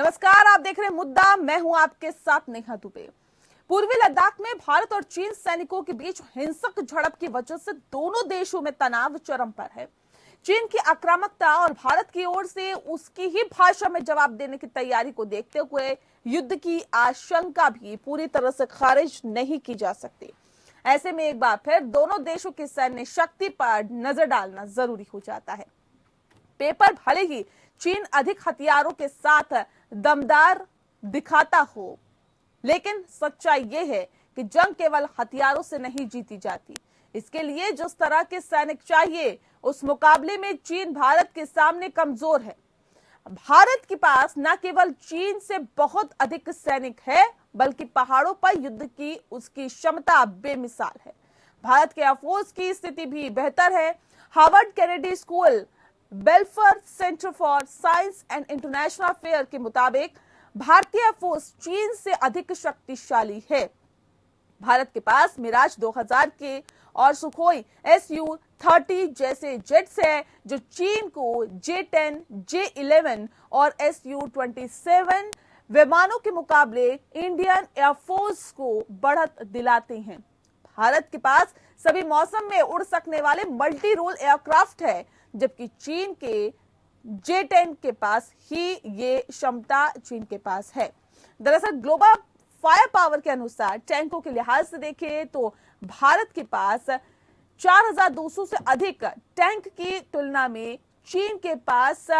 नमस्कार, आप देख रहे हैं मुद्दा। मैं हूं आपके साथ नेहा दुबे। पूर्वी लद्दाख में भारत और चीन सैनिकों के बीच हिंसक झड़प की वजह से दोनों देशों में तनाव चरम पर है। चीन की आक्रामकता और भारत की ओर से उसकी ही भाषा में जवाब देने की तैयारी को देखते हुए युद्ध की आशंका भी पूरी तरह से खारिज नहीं की जा सकती। ऐसे में एक बार फिर दोनों देशों की सैन्य शक्ति पर नजर डालना जरूरी हो जाता है। पेपर भले ही चीन अधिक हथियारों के साथ दमदार दिखाता हो, लेकिन सच्चाई यह है कि जंग केवल हथियारों से नहीं जीती जाती। इसके लिए जिस तरह के सैनिक चाहिए, उस मुकाबले में चीन भारत के सामने कमजोर है। भारत के पास न केवल चीन से बहुत अधिक सैनिक है, बल्कि पहाड़ों पर युद्ध की उसकी क्षमता बेमिसाल है। भारत के एयरफोर्स की स्थिति भी बेहतर है। Harvard Kennedy school बेल्फर centre for science and international affair के मुताबिक भारतीय एयरफोर्स चीन से अधिक शक्तिशाली है। भारत के पास मिराज 2000 के और सुखोई Su-30 जैसे जेट्स है, जो चीन को J-10, J-11 और Su-27 विमानों के मुकाबले इंडियन एयरफोर्स को बढ़त दिलाते हैं। भारत के पास सभी मौसम में उड़ सकने वाले मल्टी रोल एयरक्राफ्ट है, जबकि चीन के J-10 के पास ही ये क्षमता चीन के पास है। दरअसल ग्लोबल फायर पावर के अनुसार टैंकों के लिहाज से देखें तो भारत के पास 4200 से अधिक टैंक की तुलना में चीन के पास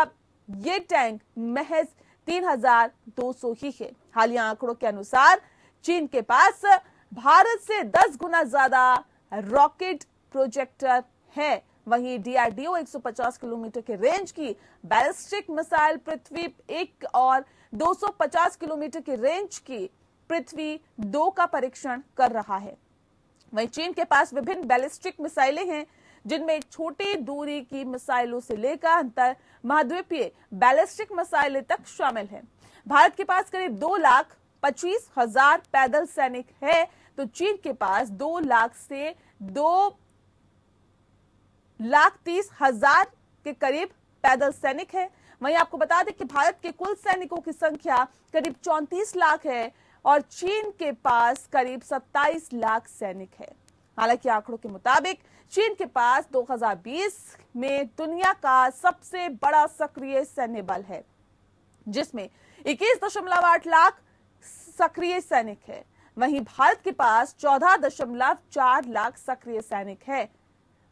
ये टैंक महज 3200 ही है। हालिया आंकड़ों के अनुसार चीन के पास भारत से 10 गुना ज्यादा रॉकेट प्रोजेक्टर है। वहीं डीआरडीओ 150 किलोमीटर के रेंज की बैलिस्टिक मिसाइल पृथ्वी 1 और 250 किलोमीटर की रेंज की पृथ्वी 2 का परीक्षण कर रहा है। वहीं चीन के पास विभिन्न बैलिस्टिक मिसाइलें हैं, जिनमें छोटी दूरी की मिसाइलों से लेकर अंतर महाद्वीपीय बैलिस्टिक मिसाइलें तक शामिल हैं। भारत के पास करीब 2,25,000 पैदल सैनिक है, तो चीन के पास 2 लाख से 2,30,000 के करीब पैदल सैनिक है। वहीं आपको बता दें कि भारत के कुल सैनिकों की संख्या करीब 34 लाख है और चीन के पास करीब 27 लाख सैनिक है। हालांकि आंकड़ों के मुताबिक चीन के पास 2020 में दुनिया का सबसे बड़ा सक्रिय सैन्य बल है, जिसमें 21.8 लाख सक्रिय सैनिक है। वहीं भारत के पास 14.4 लाख सक्रिय सैनिक है।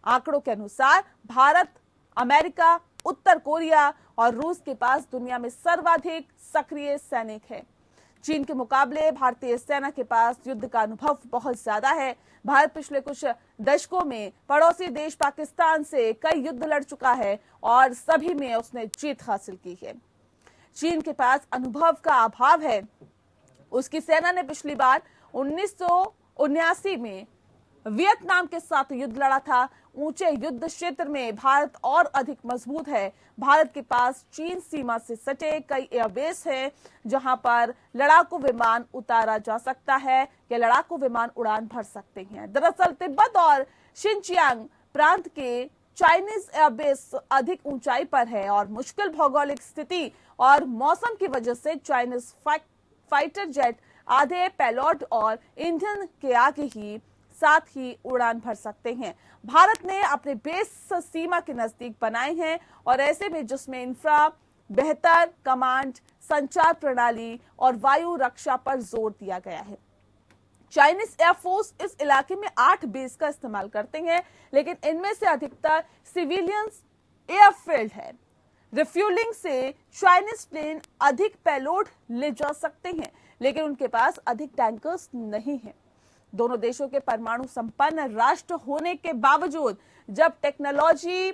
आंकड़ों के अनुसार भारत, अमेरिका, उत्तर कोरिया और रूस के पास दुनिया में सर्वाधिक सक्रिय सैनिक है। चीन के मुकाबले भारतीय सेना के पास युद्ध का अनुभव बहुत ज्यादा है। भारत पिछले कुछ दशकों में पड़ोसी देश पाकिस्तान से कई युद्ध लड़ चुका है और सभी में उसने जीत हासिल की है। चीन के पास अनुभव का अभाव है। उसकी सेना ने पिछली बार 1979 में वियतनाम के साथ युद्ध लड़ा था। ऊंचे युद्ध क्षेत्र में भारत और अधिक मजबूत है। भारत के पास चीन सीमा से सटे कई एयरबेस हैं, जहां पर लड़ाकू विमान उतारा जा सकता है या लड़ाकू विमान उड़ान भर सकते हैं। दरअसल तिब्बत और शिनजियांग प्रांत के चाइनीज एयरबेस अधिक ऊंचाई पर है और मुश्किल भौगोलिक स्थिति और मौसम की वजह से चाइनीज फाइटर जेट आधे पेलोड और ईंधन के आगे ही साथ ही उड़ान भर सकते हैं। भारत ने अपने बेस सीमा के नजदीक बनाए हैं और ऐसे में जिसमें इंफ्रा, बेहतर कमांड, संचार प्रणाली और वायु रक्षा पर जोर दिया गया है। चाइनीज एयरफोर्स इस इलाके में 8 बेस का इस्तेमाल करते हैं, लेकिन इनमें से अधिकतर सिविलियंस एयरफील्ड है। रिफ्यूलिंग से चाइनीज प्लेन अधिक पेलोड ले जा सकते हैं, लेकिन उनके पास अधिक टैंकर्स नहीं है। दोनों देशों के परमाणु संपन्न राष्ट्र होने के बावजूद जब टेक्नोलॉजी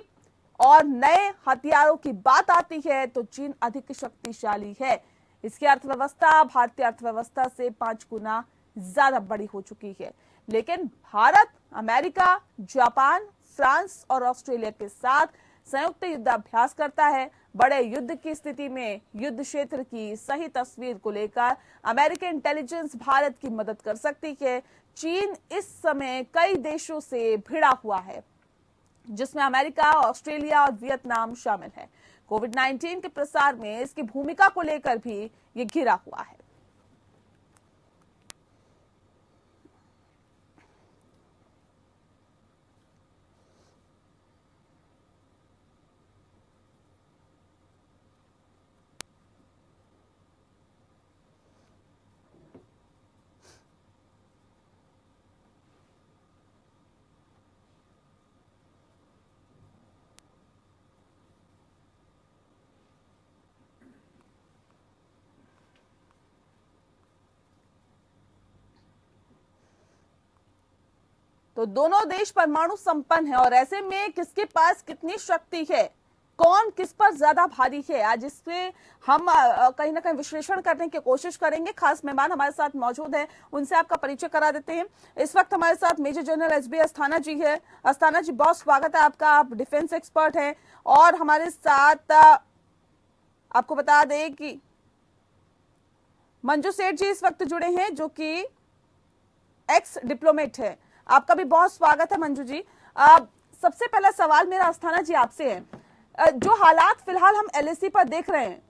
और नए हथियारों की बात आती है तो चीन अधिक शक्तिशाली है। इसकी अर्थव्यवस्था भारतीय अर्थव्यवस्था से 5 गुना ज्यादा बड़ी हो चुकी है। लेकिन भारत अमेरिका, जापान, फ्रांस और ऑस्ट्रेलिया के साथ संयुक्त युद्धाभ्यास करता है। बड़े युद्ध की स्थिति में युद्ध क्षेत्र की सही तस्वीर को लेकर अमेरिकन इंटेलिजेंस भारत की मदद कर सकती है। चीन इस समय कई देशों से भिड़ा हुआ है, जिसमें अमेरिका, ऑस्ट्रेलिया और वियतनाम शामिल है। कोविड-19 के प्रसार में इसकी भूमिका को लेकर भी ये घिरा हुआ है। तो दोनों देश परमाणु संपन्न है और ऐसे में किसके पास कितनी शक्ति है, कौन किस पर ज्यादा भारी है, आज इसपे हम कहीं ना कहीं विश्लेषण करने की कोशिश करेंगे। खास मेहमान हमारे साथ मौजूद हैं, उनसे आपका परिचय करा देते हैं। इस वक्त हमारे साथ मेजर जनरल एसबी अस्थाना जी है। अस्थाना जी, बहुत स्वागत है आपका, आप डिफेंस एक्सपर्ट हैं। और हमारे साथ आपको बता दें कि मंजू सेठ जी इस वक्त जुड़े हैं, जो कि एक्स डिप्लोमेट है। आपका भी बहुत स्वागत है मंजू जी। सबसे पहला सवाल मेरा अस्थाना जी आपसे है, जो हालात फिलहाल हम एलएसी पर देख रहे हैं,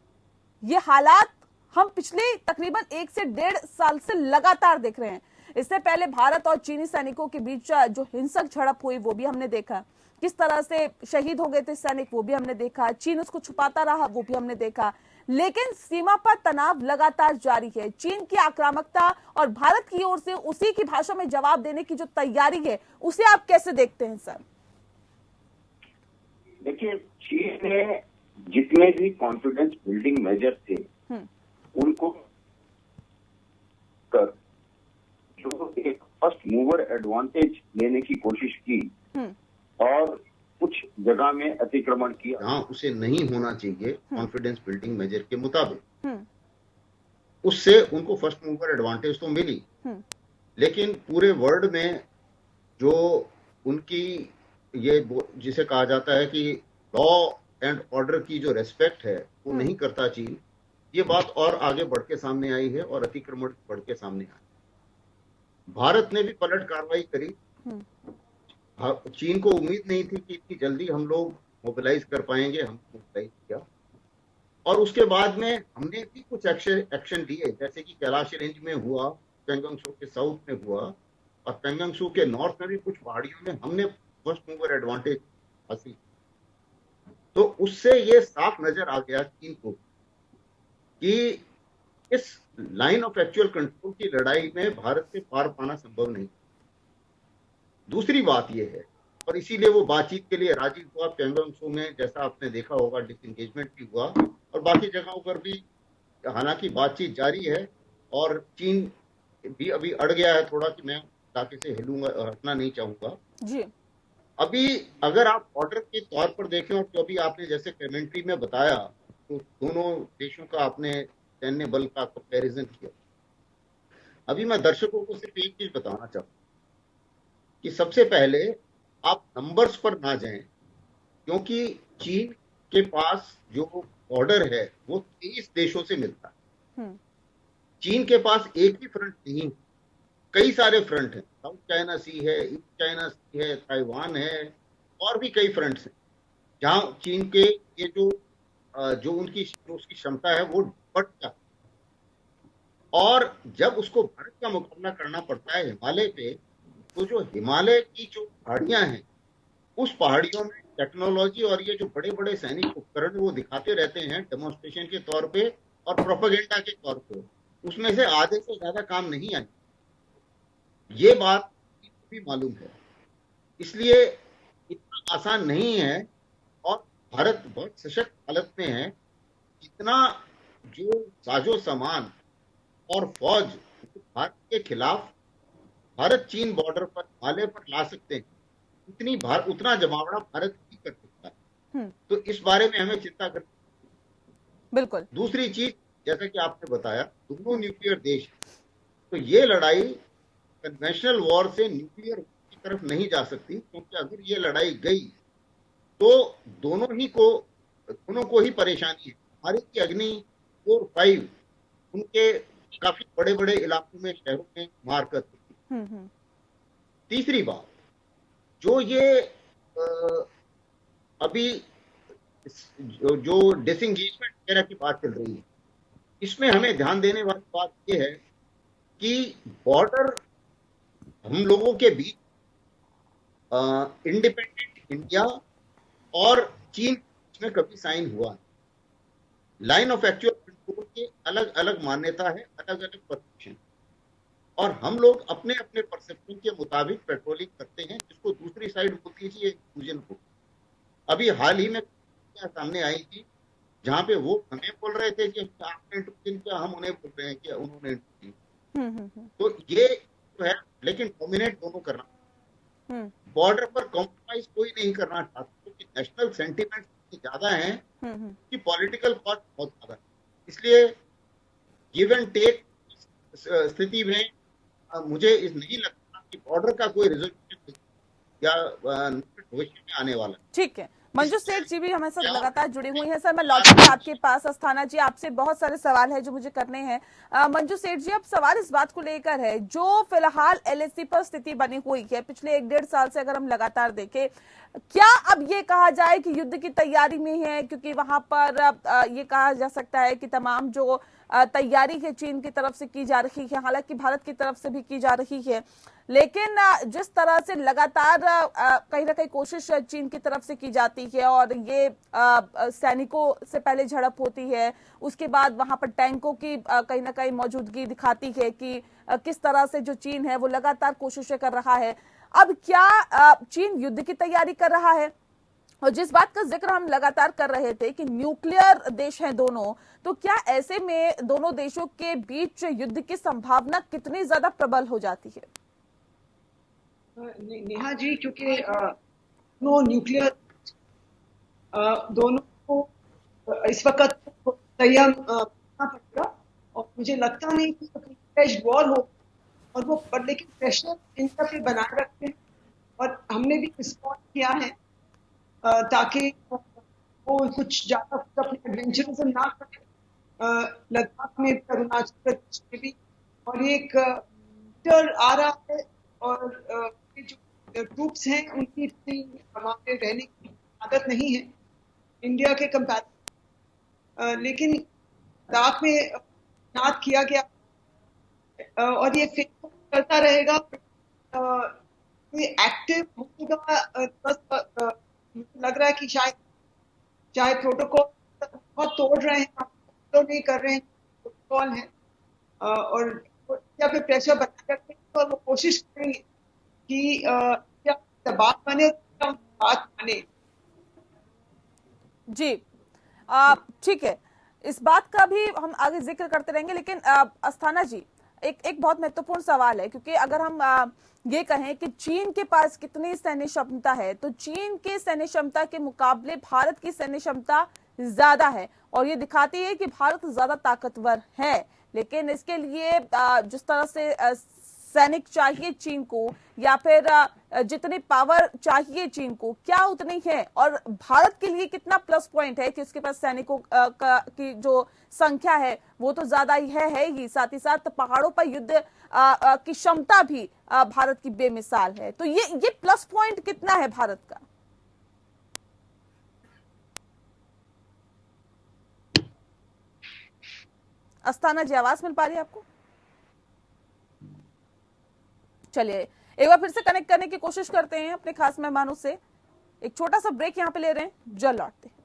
ये हालात हम पिछले तकरीबन 1 से 1.5 साल से लगातार देख रहे हैं। इससे पहले भारत और चीनी सैनिकों के बीच जो हिंसक झड़प हुई वो भी हमने देखा, किस तरह से शहीद हो गए थे सैनिक वो भी हमने देखा, चीन उसको छुपाता रहा वो भी हमने देखा। लेकिन सीमा पर तनाव लगातार जारी है। चीन की आक्रामकता और भारत की ओर से उसी की भाषा में जवाब देने की जो तैयारी है, उसे आप कैसे देखते हैं सर? देखिए, चीन ने जितने भी कॉन्फिडेंस बिल्डिंग मेजर थे उनको कर जो एक फर्स्ट मूवर एडवांटेज लेने की कोशिश की और कुछ जगह में अतिक्रमण किया जहां उसे नहीं होना चाहिए कॉन्फिडेंस बिल्डिंग मेजर के मुताबिक, उससे उनको फर्स्ट मूवर एडवांटेज तो मिली, लेकिन पूरे वर्ल्ड में जो उनकी ये जिसे कहा जाता है कि लॉ एंड ऑर्डर की जो रेस्पेक्ट है वो नहीं करता चीन, ये बात और आगे बढ़ के सामने आई है और अतिक्रमण बढ़ के सामने आई। भारत ने भी पलट कार्रवाई करी। चीन को उम्मीद नहीं थी कि इतनी जल्दी हम लोग मोबिलाइज कर पाएंगे, हम मोबिलाइज किया और उसके बाद में हमने भी कुछ एक्शन लिए, जैसे कि कैलाश रेंज में हुआ, पेंगोंग त्सो के साउथ में हुआ और पेंगोंग त्सो के नॉर्थ में भी कुछ पहाड़ियों में हमने फर्स्ट मूवर एडवांटेज हासिल। तो उससे ये साफ नजर आ गया चीन को कि इस लाइन ऑफ एक्चुअल कंट्रोल की लड़ाई में भारत से पार पाना संभव नहीं। दूसरी बात यह है, और इसीलिए वो बातचीत के लिए राजी हुआ। पेंगोंग त्सो में जैसा आपने देखा होगा डिसएंगेजमेंट भी हुआ और बाकी जगहों पर भी हालांकि बातचीत जारी है और चीन भी अभी अड़ गया है थोड़ा कि मैं ताकि से हटना नहीं चाहूंगा जी। अभी अगर आप ऑर्डर के तौर पर देखें और जो भी आपने जैसे कमेंट्री में बताया, तो दोनों देशों का आपने सैन्य बल का कंपैरिजन किया। अभी मैं दर्शकों को सिर्फ एक चीज बताना चाहूंगा कि सबसे पहले आप नंबर्स पर ना जाएं, क्योंकि चीन के पास जो ऑर्डर है वो 23 देशों से मिलता है। चीन के पास एक ही फ्रंट नहीं, कई सारे फ्रंट हैं। साउथ चाइना सी है, ईस्ट चाइना सी है, ताइवान है और भी कई फ्रंट्स हैं जहां चीन के ये जो उनकी उसकी क्षमता है वो बढ़ जाती है। और जब उसको भारत का मुकाबला करना पड़ता है हिमालय पे, तो जो हिमालय की जो पहाड़ियां हैं उस पहाड़ियों में टेक्नोलॉजी और ये जो बड़े बड़े सैनिक उपकरण वो दिखाते रहते हैं डेमोन्स्ट्रेशन के तौर पे और प्रोपेगेंडा के तौर पे, उसमें से आधे से ज्यादा काम नहीं आई। ये बात भी मालूम है, इसलिए इतना आसान नहीं है और भारत बहुत सशक्त हालत में है। इतना जो साजो सामान और फौज भारत के खिलाफ भारत चीन बॉर्डर पर हिमालय पर ला सकते हैं, उतना जमावड़ा भारत नहीं कर सकता। तो इस बारे में हमें चिंता करनी। बिल्कुल। दूसरी चीज, जैसा कि आपने बताया, दोनों न्यूक्लियर देश, तो ये लड़ाई कन्वेंशनल वॉर से न्यूक्लियर की तरफ नहीं जा सकती, क्योंकि अगर ये लड़ाई गई तो दोनों को ही परेशानी है। हमारी की अग्नि 4, 5 उनके काफी बड़े बड़े इलाकों में, शहरों में मार कर। तीसरी बात, जो ये अभी जो डिसंगेजमेंट वगैरह की बात चल रही है, इसमें हमें ध्यान देने वाली बात यह है कि बॉर्डर हम लोगों के बीच इंडिपेंडेंट इंडिया और चीन में कभी साइन हुआ है। लाइन ऑफ एक्चुअल कंट्रोल की अलग अलग मान्यता है, अलग अलग परसेप्शन, और हम लोग अपने अपने परसेप्शन के मुताबिक पेट्रोलिंग करते हैं, जिसको दूसरी साइड बोलती है जी इंक्लूजन को। अभी हाल ही में सामने आई थी जहां पे वो हमें बोल रहे थे कि आपने इंक्लूजन किया, हम उन्हें बोल रहे हैं कि उन्होंने इंक्लूजन। तो ये जो है, लेकिन डोमिनेट दोनों करना, बॉर्डर पर कॉम्प्रोमाइज कोई नहीं करना चाहता, क्योंकि नेशनल सेंटीमेंट ज्यादा है कि पॉलिटिकल कॉस्ट बहुत ज्यादा है। इसलिए गिव एंड टेक स्थिति में मुझे इस नहीं लगता कि बॉर्डर का कोई रिजोल्यूशन या भविष्य में आने वाला। ठीक है, मंजू सेठ जी भी हमारे साथ लगातार जुड़ी हुई हैं। सर मैं लौटूंगी आपके पास। अस्थाना जी, आपसे बहुत सारे सवाल है जो मुझे करने हैं। मंजू सेठ जी, अब सवाल इस बात को लेकर है, जो फिलहाल एलएसी पर स्थिति बनी हुई है पिछले 1-1.5 साल से, अगर हम लगातार देखें, क्या अब ये कहा जाए कि युद्ध की तैयारी में है? क्योंकि वहां पर ये कहा जा सकता है कि तमाम जो तैयारी है चीन की तरफ से की जा रही है, हालांकि भारत की तरफ से भी की जा रही है, लेकिन जिस तरह से लगातार कहीं ना कहीं कोशिश चीन की तरफ से की जाती है, और ये सैनिकों से पहले झड़प होती है, उसके बाद वहां पर टैंकों की कहीं ना कहीं मौजूदगी दिखाती है कि किस तरह से जो चीन है वो लगातार कोशिशें कर रहा है। अब क्या चीन युद्ध की तैयारी कर रहा है? और जिस बात का जिक्र हम लगातार कर रहे थे कि न्यूक्लियर देश हैं दोनों, तो क्या ऐसे में दोनों देशों के बीच युद्ध की संभावना कितनी ज्यादा प्रबल हो जाती है? नेहा जी, क्योंकि दोनों न्यूक्लियर दोनों को इस वक्त तैयार करना पड़ेगा, और मुझे लगता नहीं कि वॉर हो, और वो लेकिन प्रेशर इंडिया पे बनाए रखते हैं, और हमने भी रिस्पॉन्ड किया है ताकि वो कुछ ज्यादा अपने एडवेंचरिज्म ना करें लद्दाख में, अरुणाचल प्रदेश में भी। और एक आ रहा है, और जो ट्रूप्स हैं उनकी इतनी हमारे रहने की आदत नहीं है इंडिया के कंपैरिजन, लेकिन लद्दाख में तैनात किया गया, और ये फिर चलता रहेगा, ये एक्टिव होगा। मुझे लग रहा है कि शायद चाहे प्रोटोकॉल बहुत तोड़ रहे हैं, तो नहीं कर रहे हैं, प्रोटोकॉल है, और या फिर प्रेशर बनाए रखते हैं, और वो कोशिश करेंगे कि क्या बात बने, बात माने। जी, ठीक है, इस बात का भी हम आगे जिक्र करते रहेंगे, लेकिन अस्थाना जी, एक बहुत महत्वपूर्ण सवाल है, क्योंकि अगर हम ये कहें कि चीन के पास कितनी सैन्य क्षमता है, तो चीन के सैन्य क्षमता के मुकाबले भारत की सैन्य क्षमता ज्यादा है, और ये दिखाती है कि भारत ज्यादा ताकतवर है। लेकिन इसके लिए जिस तरह से सैनिक चाहिए चीन को, या फिर जितनी पावर चाहिए चीन को, क्या उतनी है? और भारत के लिए कितना प्लस पॉइंट है कि उसके पास सैनिकों की जो संख्या है वो तो ज्यादा ही है ही, साथ ही साथ पहाड़ों पर युद्ध की क्षमता भी भारत की बेमिसाल है। तो ये प्लस पॉइंट कितना है भारत का? अस्थाना जी, आवाज मिल पा रही है आपको? चलिए एक बार फिर से कनेक्ट करने की कोशिश करते हैं अपने खास मेहमानों से। एक छोटा सा ब्रेक यहां पे ले रहे हैं, जल्द लौटते हैं।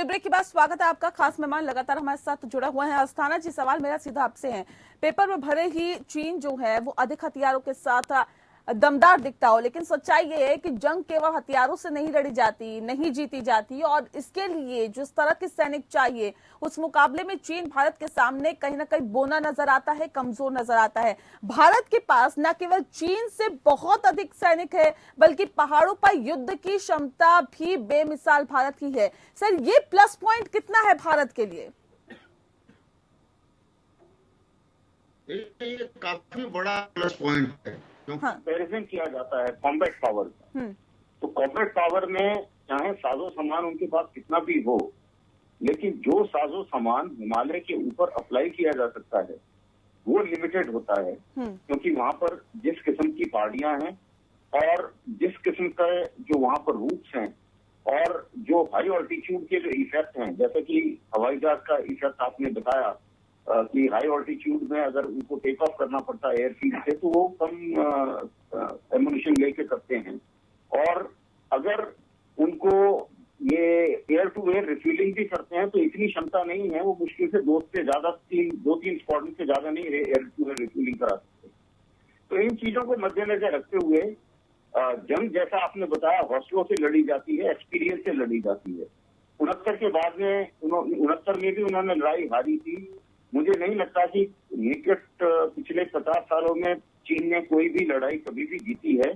चलिए ब्रेक के बाद स्वागत है आपका। खास मेहमान लगातार हमारे साथ जुड़ा हुआ है अस्थाना जी। सवाल मेरा सीधा आपसे है, पेपर में भले ही चीन जो है वो अधिक हथियारों के साथ दमदार दिखता हो, लेकिन सच्चाई ये है कि जंग केवल हथियारों से नहीं लड़ी जाती, नहीं जीती जाती, और इसके लिए जिस तरह के सैनिक चाहिए उस मुकाबले में चीन भारत के सामने कहीं ना कहीं बोना नजर आता है, कमजोर नजर आता है। भारत के पास न केवल चीन से बहुत अधिक सैनिक है, बल्कि पहाड़ों पर युद्ध की क्षमता भी बेमिसाल भारत की है। सर, ये प्लस पॉइंट कितना है भारत के लिए? ये काफी बड़ा प्लस पॉइंट है। कंपैरिजन किया जाता है कॉम्बैट पावर का, तो कॉम्बैट पावर में चाहे साजो सामान उनके पास कितना भी हो, लेकिन जो साजो सामान हिमालय के ऊपर अप्लाई किया जा सकता है वो लिमिटेड होता है, क्योंकि वहां पर जिस किस्म की पहाड़ियां हैं और जिस किस्म का जो वहां पर रूट्स हैं और जो हाई ऑल्टीट्यूड के जो इफेक्ट हैं, जैसे कि हवाई जहाज का इफेक्ट आपने बताया कि हाई ऑल्टीट्यूड में अगर उनको टेक ऑफ करना पड़ता है एयरफील्ड से, तो वो कम एमुनिशन लेके करते हैं, और अगर उनको ये एयर टू एयर रिफ्यूलिंग भी करते हैं तो इतनी क्षमता नहीं है, वो मुश्किल से दो तीन स्क्वाड्रन से ज्यादा नहीं एयर टू एयर रिफ्यूलिंग करा सकते। तो इन चीजों को मद्देनजर रखते हुए जंग, जैसा आपने बताया, हौसलों से लड़ी जाती है, एक्सपीरियंस से लड़ी जाती है। 69 के बाद में 69 में भी उन्होंने लड़ाई हारी थी। मुझे नहीं लगता कि निकट पिछले 50 सालों में चीन ने कोई भी लड़ाई कभी भी जीती है।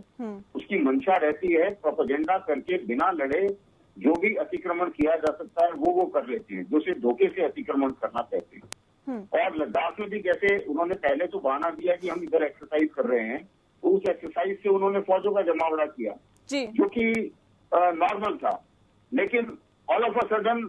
उसकी मंशा रहती है प्रोपेगेंडा करके बिना लड़े जो भी अतिक्रमण किया जा सकता है वो कर लेते हैं, जो सिर्फ धोखे से अतिक्रमण करना कहते हैं। और लद्दाख में भी जैसे उन्होंने पहले तो बहाना दिया कि हम इधर एक्सरसाइज कर रहे हैं, तो उस एक्सरसाइज से उन्होंने फौजों का जमावड़ा किया जो कि नॉर्मल था, लेकिन ऑल ऑफ अ सडन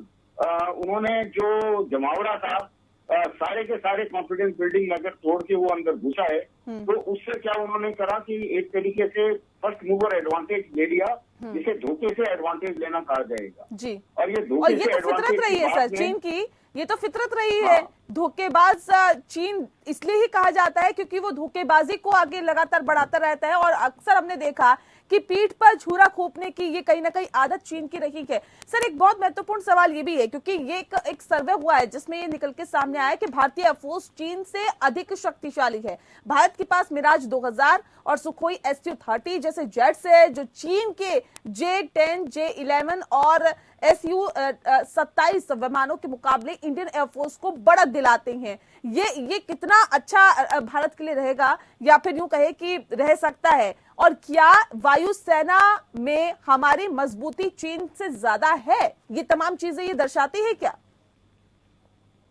उन्होंने जो जमावड़ा था सारे के सारे कॉन्फिडेंस बिल्डिंग अगर तोड़ के वो अंदर घुसा है, तो उससे क्या उन्होंने करा कि एक तरीके से फर्स्ट मूवर एडवांटेज ले लिया, जिसे धोखे से एडवांटेज लेना कहा जाएगा जी। और ये धोखे से तो फितरत रही है सर चीन की, ये तो फितरत रही हाँ। है। धोखेबाज चीन इसलिए ही कहा जाता है क्योंकि वो धोखेबाजी को आगे लगातार बढ़ाता रहता है, और अक्सर हमने देखा कि पीठ पर छुरा खोपने की ये कहीं ना कहीं आदत चीन की रही है। सर, एक बहुत महत्वपूर्ण सवाल ये भी है, क्योंकि ये एक सर्वे हुआ है जिसमें ये निकल के सामने आया कि भारतीय एयरफोर्स चीन से अधिक शक्तिशाली है। भारत के पास मिराज 2000 और सुखोई Su-30 जैसे जेट्स है, जो चीन के J-10, J-11 और Su-27 विमानों के मुकाबले इंडियन एयरफोर्स को बढ़त दिलाते हैं। ये कितना अच्छा भारत के लिए रहेगा, या फिर यूं कहे कि रह सकता है? और क्या वायुसेना में हमारी मजबूती चीन से ज्यादा है? ये तमाम चीजें ये दर्शाती है क्या?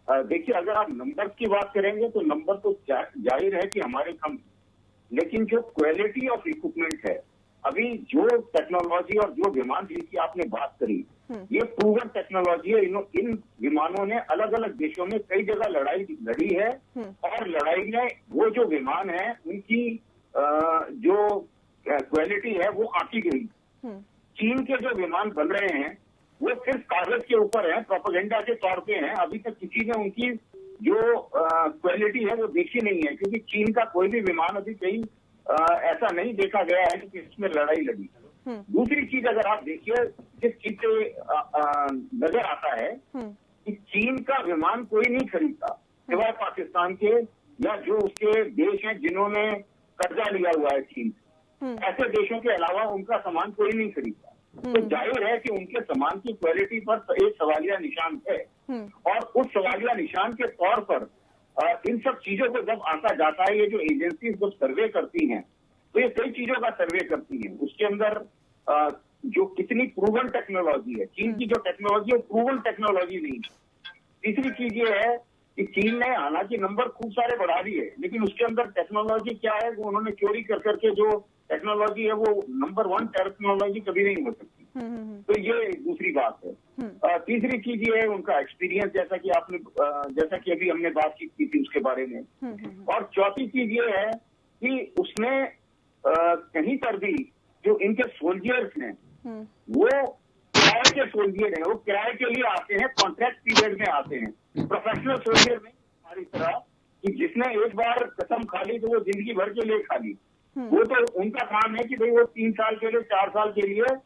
देखिए, अगर आप नंबर की बात करेंगे तो नंबर तो जाहिर है कि हमारे कम, लेकिन जो क्वालिटी ऑफ इक्विपमेंट है, अभी जो टेक्नोलॉजी और जो विमान जिनकी आपने बात करी, ये प्रूवन टेक्नोलॉजी है। इन विमानों ने अलग अलग देशों में कई जगह लड़ाई लड़ी है, और लड़ाई में वो जो विमान है उनकी जो क्वालिटी है वो आंकी गई। चीन के जो विमान बन रहे हैं वो सिर्फ कागज के ऊपर है, प्रोपेगेंडा के तौर पे हैं। अभी तक किसी ने उनकी जो क्वालिटी है वो देखी नहीं है, क्योंकि चीन का कोई भी विमान अभी कहीं ऐसा नहीं देखा गया है कि इसमें लड़ाई लड़ी। दूसरी चीज अगर आप देखिए, जिस चीज से नजर आता है कि चीन का विमान कोई नहीं खरीदता सिवाय पाकिस्तान के, या जो उसके देश हैं जिन्होंने कर्जा लिया हुआ है चीन से। ऐसे देशों के अलावा उनका सामान कोई नहीं खरीदता। तो जाहिर है कि उनके सामान की क्वालिटी पर एक सवालिया निशान है, और उस सवालिया निशान के तौर पर इन सब चीजों को जब आंका जाता है, ये जो एजेंसी जब सर्वे करती हैं तो ये कई चीजों का सर्वे करती हैं। उसके अंदर जो कितनी प्रूवन टेक्नोलॉजी है, चीन की जो टेक्नोलॉजी है प्रूवन टेक्नोलॉजी नहीं है। तीसरी चीज ये है कि चीन ने हालांकि नंबर खूब सारे बढ़ा दिए, लेकिन उसके अंदर टेक्नोलॉजी क्या है वो उन्होंने चोरी कर करके जो टेक्नोलॉजी है वो नंबर 1 टेक्नोलॉजी कभी नहीं हो सकती। तो ये दूसरी बात है। तीसरी चीज ये है उनका एक्सपीरियंस, जैसा कि अभी हमने बातचीत की थी उसके बारे में। और चौथी चीज ये है कि उसने कहीं पर भी जो इनके सोल्जर्स हैं वो किराए के सोल्जर हैं, वो किराए के लिए आते हैं, कॉन्ट्रैक्ट पीरियड में आते हैं, प्रोफेशनल सोल्जर नहीं हमारी तरह कि जिसने एक बार कसम खा ली तो वो जिंदगी भर के लिए खा ली। वो तो उनका काम है कि भाई वो 3 साल के लिए 4 साल के लिए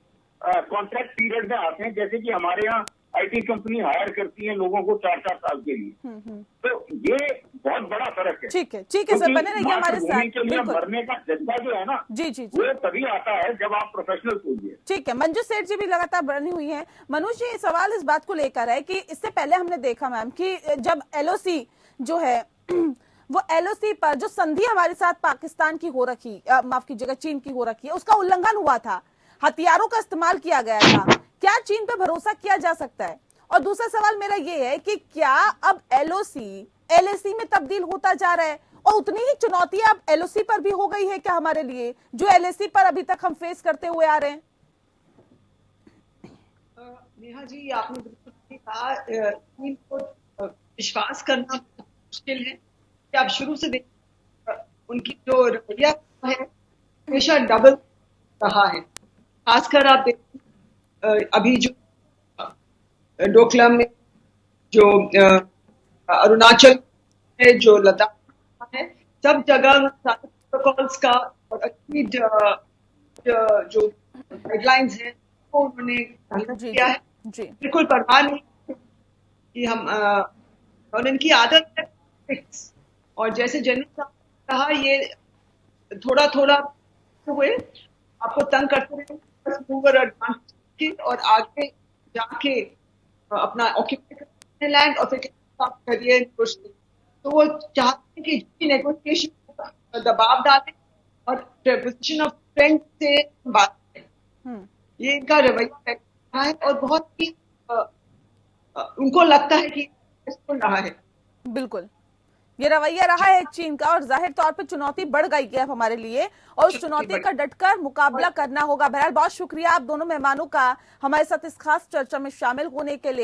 कॉन्ट्रैक्ट पीरियड में आते हैं, जैसे कि हमारे यहाँ आईटी कंपनी हायर करती है लोगों को 4-4 साल के लिए। तो ये बहुत बड़ा फर्क है। ठीक है सर, बने रहिए हमारे साथ। के लिए मरने का जज्बा जो है ना, जी वो तभी आता है जब आप प्रोफेशनल होइए। ठीक है, मंजू सेठ जी भी लगातार बनी हुई हैं। मनोज जी, सवाल इस बात को लेकर है कि इससे पहले हमने देखा मैम कि जब एलओसी जो है वो एलओसी पर जो संधि हमारे साथ पाकिस्तान की हो रखी, माफ कीजिएगा चीन की हो रखी है, उसका उल्लंघन हुआ था, हथियारों का इस्तेमाल किया गया था। क्या चीन पे भरोसा किया जा सकता है? और दूसरा सवाल मेरा ये है कि क्या अब एलओसी एलएसी में तब्दील होता जा रहा है, और उतनी ही चुनौतियां अब एलओसी पर भी हो गई है क्या हमारे लिए, जो एलएसी पर अभी तक हम फेस करते हुए आ रहे हैं? नेहा जी, आपने बिल्कुल सही कहा। चीन को विश्वास करना मुश्किल है कि आप शुरू से देख उनकी जो रवैया है हमेशा डबल रहा है। खासकर आप देखिए अभी जो डोकलाम में, जो अरुणाचल है, जो लद्दाख है, सब जगह प्रोटोकॉल्स का और अच्छी जो गाइडलाइंस है वो उन्होंने किया है। बिल्कुल परवाह नहीं कि हम और इनकी आदत है फिक्स। और जैसे जनरल साहब ने कहा, ये थोड़ा थोड़ा हुए आपको तंग करते रहेंगे, मूवर एडवांस और आगे जाके अपना ऑक्यूपाई करते लैंड और फिर आप करिए नेगोशिएट। तो वो चाहते हैं कि जितनी नेगोशिएशन दबाव डालें और पोजीशन ऑफ स्ट्रेंथ से बात करें। ये इनका रवैया है और बहुत ही उनको लगता है कि रहा है। बिल्कुल ये रवैया रहा है चीन का, और जाहिर तौर पे चुनौती बढ़ गई है अब हमारे लिए, और उस चुनौती का डटकर मुकाबला करना होगा। बहरहाल बहुत शुक्रिया आप दोनों मेहमानों का हमारे साथ इस खास चर्चा में शामिल होने के लिए।